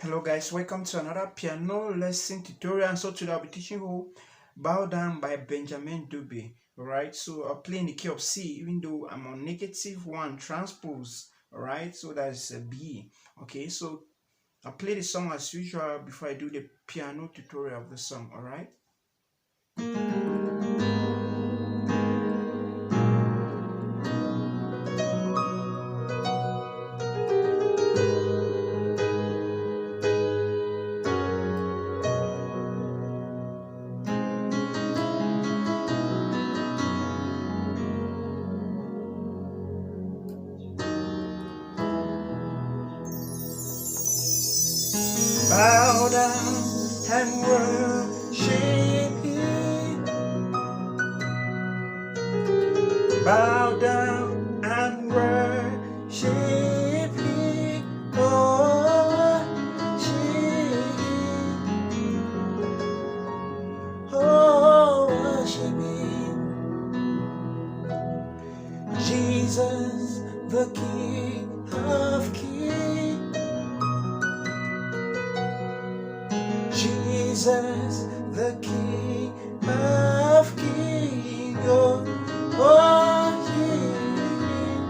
Hello guys, welcome to another piano lesson tutorial. And so today I'll be teaching you Bow Down by Benjamin Dube. Alright, so I'll play in the key of C even though I'm on -1 transpose. Alright, so that's a B. Okay, so I'll play the song as usual before I do the piano tutorial of the song. Alright. Bow down and worship Him. Bow down and worship Him. Oh, worship Him. Oh, worship Him. Jesus, the King of Kings. Jesus, the King of Kings, oh, worship Him,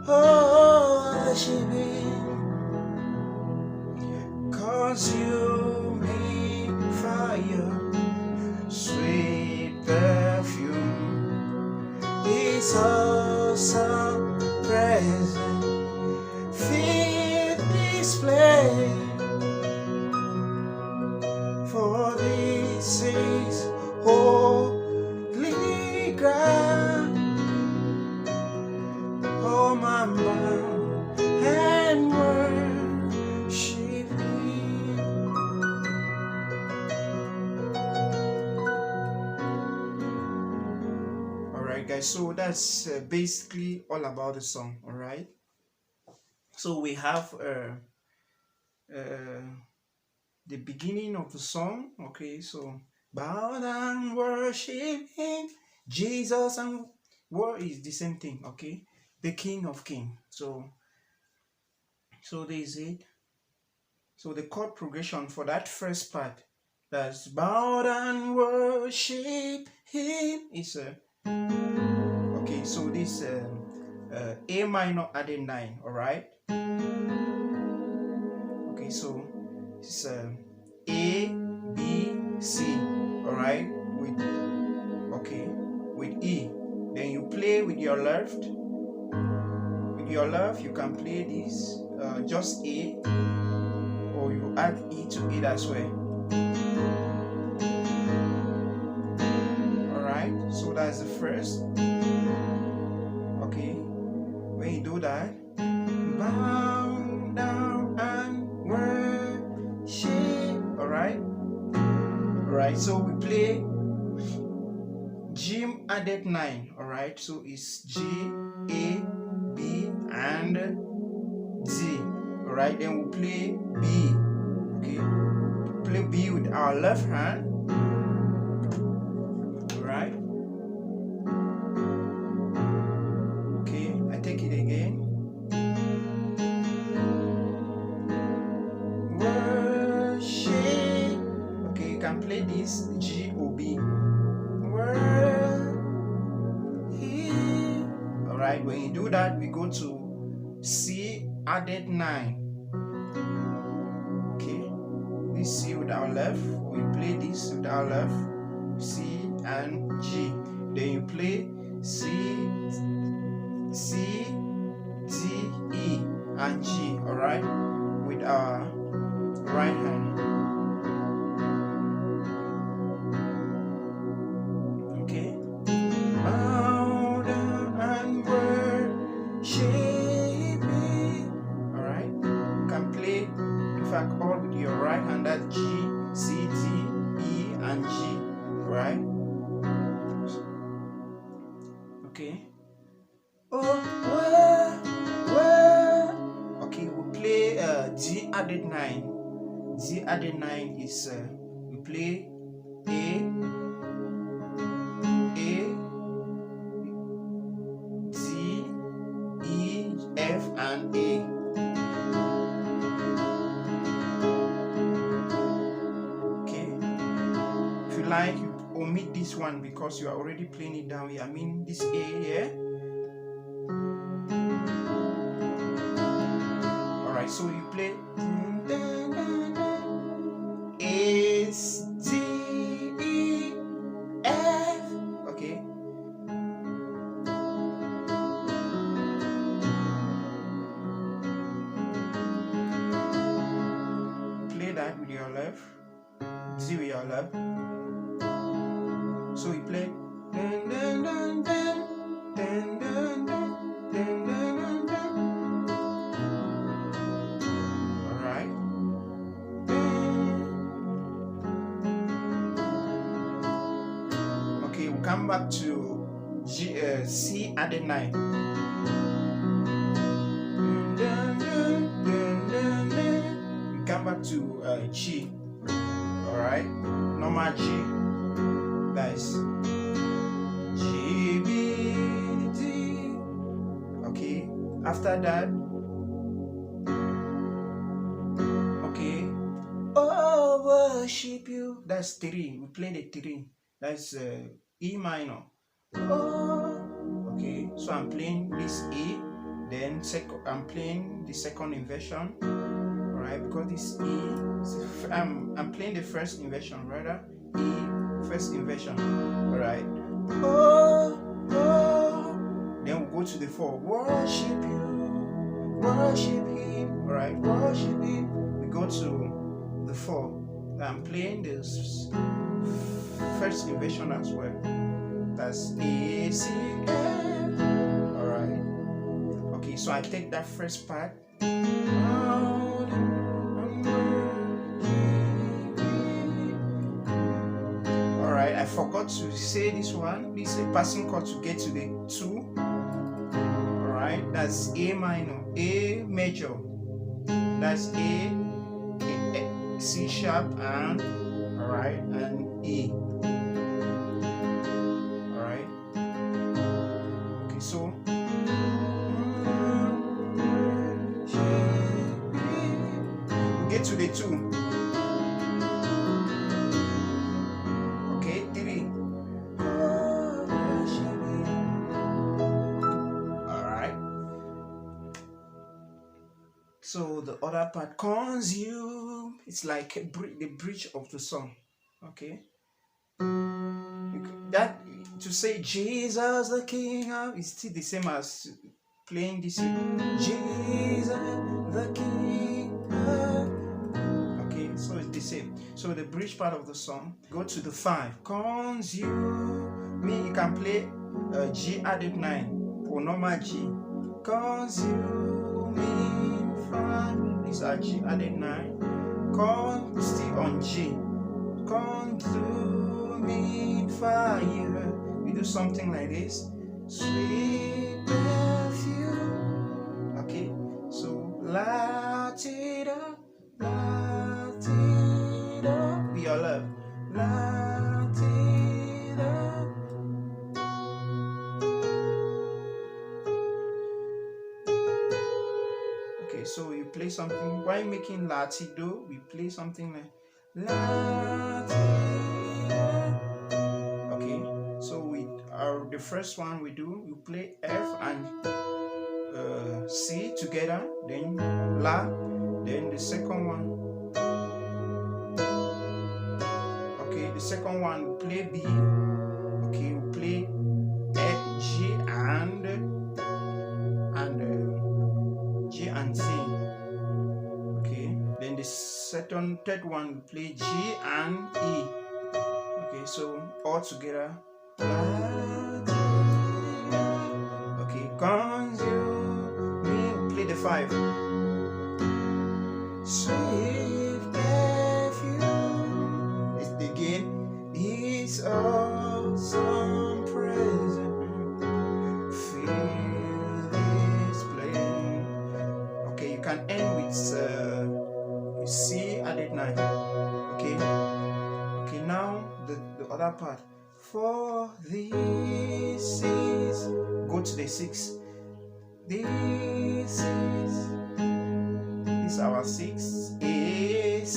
oh, worship Him, consuming fire, sweet perfume, His awesome presence, fifth display. For this is holy ground, oh my mouth and worship Him. Alright guys, so that's basically all about the song. Alright, so we have the beginning of the song. Okay, so bow down, worship Him, Jesus, and what is the same thing. Okay, the King of Kings. So this is it. So the chord progression for that first part, that's bow down, worship Him, is okay. So this A minor added 9. All right. Okay, so it's A, B, C, alright, with E. Then you play with your left. With your left, you can play this just A, or you add E to it as well. Alright, so that's the first. Okay, when you do that, bow down and worship. Alright, so we play G added 9. Alright, so it's G, A, B, and D. Alright, then we play B. Okay, play B with our left hand. Alright, okay, I take it again. Can play this G or B. Alright, when you do that, we go to C added 9. Okay, this C with our left, we play this with our left, C and G. Then you play C, D, E, and G. Alright, with our right hand. Chord with your right hand, that's G, C, D, E, and G, right? Okay. Oh, okay, we play D added 9. D added 9 is we play A, D, E, F, and A. like, you omit this one because you are already playing it down here. I mean this A here. Alright, so you play A, D, E, F. Okay. Play that with your left, D with your left. So you play. Alright. Okay, we'll come back to C added 9. We come back to G. Alright, normal G. That's G, B, D. Okay, after that, okay, oh, worship you. That's 3. We play the 3. That's E minor. Oh, okay. So I'm playing this E, then I'm playing the second inversion. Alright, because this E, I'm playing the first inversion rather. E, first inversion. Alright. Oh, oh. Then we'll go to the 4. Worship you, worship him. Alright, worship him. We go to the 4. I'm playing this first inversion as well. That's A, C, F. Alright. Okay, so I take that first part. Alright, I forgot to say this one. This is a passing chord to get to the 2. Alright, that's A minor, A major. That's A, C sharp, and alright, and E. Alright. Okay, so get to the 2. Okay, 3. Alright. So the other part, consume, it's like the bridge of the song. Okay. That to say Jesus the King is still the same as playing this. Jesus the King. Okay, so it's the same. So the bridge part of the song, go to the 5. Consume me. You can play G added 9 or normal G. Consume me. 5. These are G added 9. Still on G. Consuming fire. We do something like this. Sweet perfume. Okay, so light it up, light it up. Be your love. Light it up. Okay, so you play something. While making latido, we play something like okay, so the first one we play F and C together, then La, then the second one. Okay, the second one we play B. Okay, we play F, G and G and C. Okay, then the third one we play G and E. Okay, so all together. Okay, consume me. Play the 5. Sweet perfume. It's again. It's awesome presence. Feel this place. Okay, you can end with C added 9. Okay. Okay, now the other part. For this is, go to the 6. This is our 6. A, C,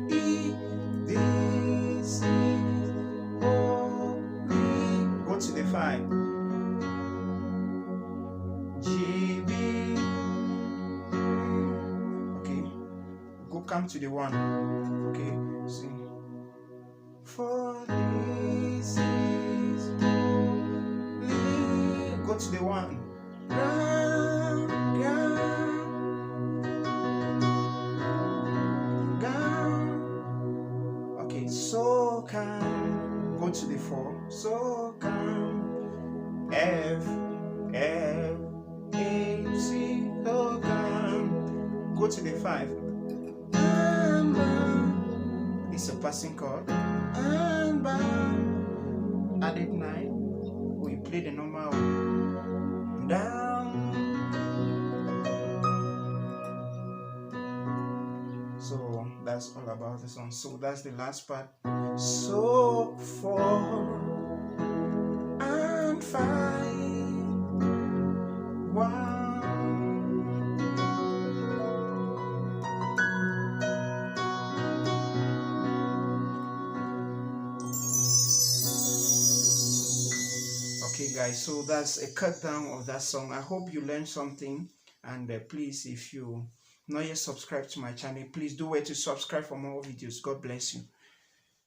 E. This is come to the 1. Okay, sing. For this is go to the 1. Down, down, down. Okay, so come. Go to the 4. So come. F, F, A, C. So come. Go to the 5. It's a passing chord. Added 9. We play the normal down. So that's all about this song. So that's the last part. So 4 and 5, 1. Okay guys, so that's a cut down of that song. I hope you learned something, and please, if you not yet subscribed to my channel, please do wait to subscribe for more videos. God bless you.